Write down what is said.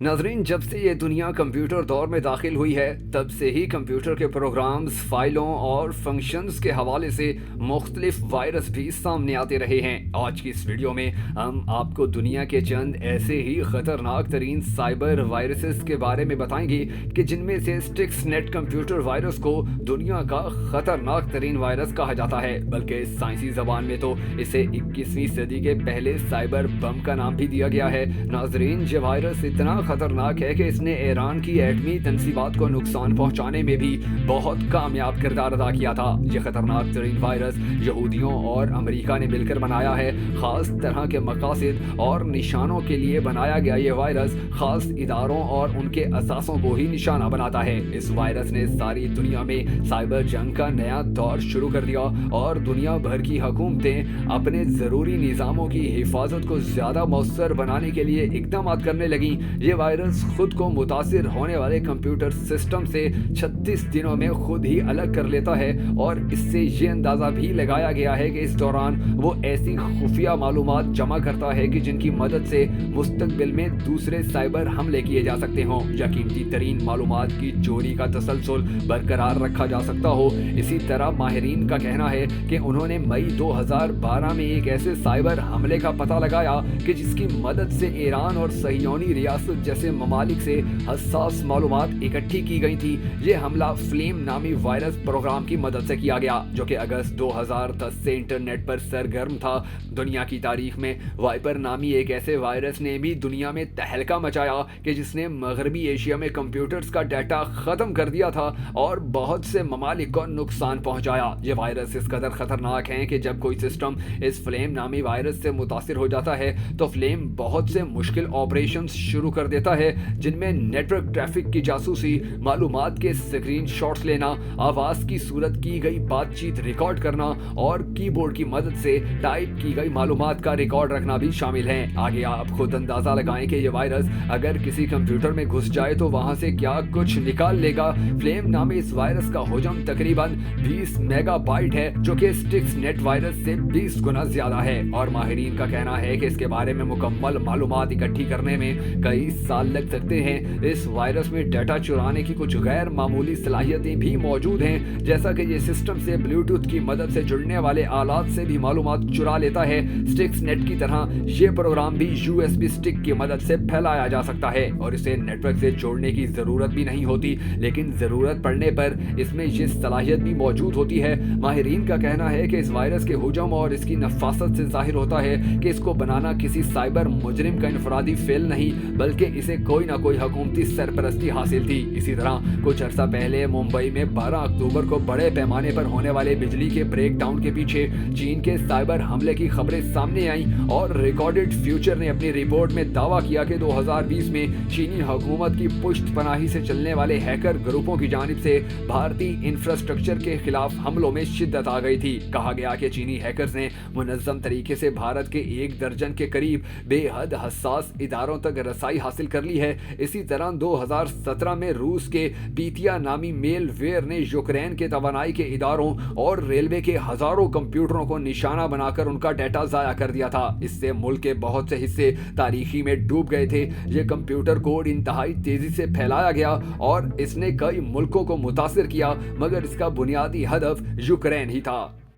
नाजरीन, जब से ये दुनिया कंप्यूटर दौर में दाखिल हुई है तब से ही कंप्यूटर के प्रोग्राम्स, फाइलों और फंक्शंस के हवाले से मुख्तलिफ वायरस भी सामने आते रहे हैं। आज की इस वीडियो में हम आपको दुनिया के चंद ऐसे ही ख़तरनाक तरीन साइबर वायरसेस के बारे में बताएंगे कि जिनमें से स्टिक्सनेट कंप्यूटर वायरस को दुनिया का ख़तरनाक तरीन वायरस कहा जाता है, बल्कि साइंसी ज़बान में तो इसे 21वीं सदी के पहले साइबर बम का नाम भी दिया गया है। नाजरीन, ये वायरस इतना खतरनाक है कि इसने ईरान की एटमी तंसीबात को नुकसान पहुंचाने में भी बहुत कामयाब किरदार अदा किया था। यह खतरनाक तरीन वायरस यहूदियों और अमेरिका ने मिलकर बनाया है। खास तरह के मकासद और निशानों के लिए बनाया गया ये वायरस खास इदारों और उनके असासों को ही निशाना बनाता है। इस वायरस ने सारी दुनिया में साइबर जंग का नया दौर शुरू कर दिया और दुनिया भर की हुकूमतें अपने ज़रूरी निज़ामों की हिफाजत को ज़्यादा मौसर बनाने के लिए इकदाम करने लगी। ये वायरस खुद को मुतासिर होने वाले कंप्यूटर सिस्टम से 36 दिनों में खुद ही अलग कर लेता है और इससे ये अंदाज़ा भी लगाया गया है कि इस दौरान वो ऐसी खुफिया मालूमात जमा करता है कि जिनकी मदद से मुस्तकबिल में दूसरे साइबर हमले किए जा सकते हों या कीमती तरीन मालूमात की चोरी का तसलसल बरकरार रखा जा सकता हो। इसी तरह माहिरीन का कहना है कि उन्होंने मई 2012 में एक ऐसे साइबर हमले का पता लगाया कि जिसकी मदद से ईरान और सहयोनी रियासत जैसे ममालिक से हसास मालूमात इकट्ठी की गई थी। ये हमला फ्लेम नामी वायरस प्रोग्राम की मदद से किया गया, जो कि अगस्त 2010 से इंटरनेट पर सरगर्म था। दुनिया की तारीख में वाइपर नामी एक ऐसे वायरस ने भी दुनिया में तहलका मचाया कि जिसने मगरबी एशिया में कंप्यूटर्स का डाटा खत्म कर दिया था और बहुत से ममालिक को नुकसान पहुंचाया। ये वायरस इस कदर खतरनाक हैं कि जब कोई सिस्टम इस फ्लेम नामी वायरस से मुतासिर हो जाता है तो फ्लेम बहुत से मुश्किल ऑपरेशंस शुरू कर देता है, जिनमें नेटवर्क ट्रैफिक की जासूसी, मालूमात के स्क्रीनशॉट्स लेना, आवाज की सूरत की गई बातचीत रिकॉर्ड करना और कीबोर्ड की मदद से टाइप की गई मालूमात का रिकॉर्ड रखना भी शामिल है। आगे आप खुद अंदाजा लगाएं कि ये वायरस अगर किसी कंप्यूटर में घुस जाए तो वहां से क्या कुछ निकाल लेगा। फ्लेम नामी इस वायरस का हजम तकरीबन 20 मेगाबाइट है, जो कि स्टिक्सनेट वायरस से 20 गुना ज्यादा है और माहिरीन का कहना है कि इसके बारे में मुकम्मल मालूमात इकट्ठी करने में कई साल लग सकते हैं। इस वायरस में डाटा चुराने की कुछ गैर मामूली सलाहियतें भी मौजूद हैं, जैसा कि ये सिस्टम से ब्लूटूथ की मदद से जुड़ने वाले आलात से भी मालूमात चुरा लेता है। स्टिक्सनेट की तरह ये प्रोग्राम भी यूएसबी स्टिक की मदद से फैलाया जा सकता है और इसे नेटवर्क से जोड़ने की जरूरत भी नहीं होती, लेकिन जरूरत पड़ने पर इसमें ये सलाहियत भी मौजूद होती है। माहिरीन का कहना है कि इस वायरस के हुजम और इसकी नफासत से जाहिर होता है कि इसको बनाना किसी साइबर मुजरिम का इनफरादी फेल नहीं, बल्कि इसे कोई ना कोई हुकूमती सरपरस्ती हासिल थी। इसी तरह कुछ अर्सा पहले मुंबई में 12 अक्टूबर को बड़े पैमाने पर होने वाले बिजली के ब्रेकडाउन के पीछे चीन के साइबर हमले की खबरें सामने आईं और रिकॉर्डेड फ्यूचर ने अपनी रिपोर्ट में दावा किया कि 2020 में चीनी हुकूमत की पुष्टपनाही से चलने वाले हैकर ग्रुपों की जानिब से भारतीय इंफ्रास्ट्रक्चर के खिलाफ हमलों में शिद्दत आ गई थी। कहा गया कि चीनी हैकर्स ने मुनज़्ज़म तरीके से भारत के 1 दर्जन के करीब बेहद हसास इदारों तक रसाई हासिल कर ली है। इसी तरह 2017 में रूस के पीतिया नामी मेलवेयर ने यूक्रेन के तवानाई के इदारों और रेलवे के हजारों कंप्यूटरों को निशाना बनाकर उनका डाटा जाया कर दिया था। इससे मुल्क के बहुत से हिस्से तारीखी में डूब गए थे। ये कंप्यूटर कोड इंतहाई तेजी से फैलाया गया और इसने कई मुल्कों को मुतासिर किया, मगर इसका बुनियादी हदफ यूक्रेन ही था।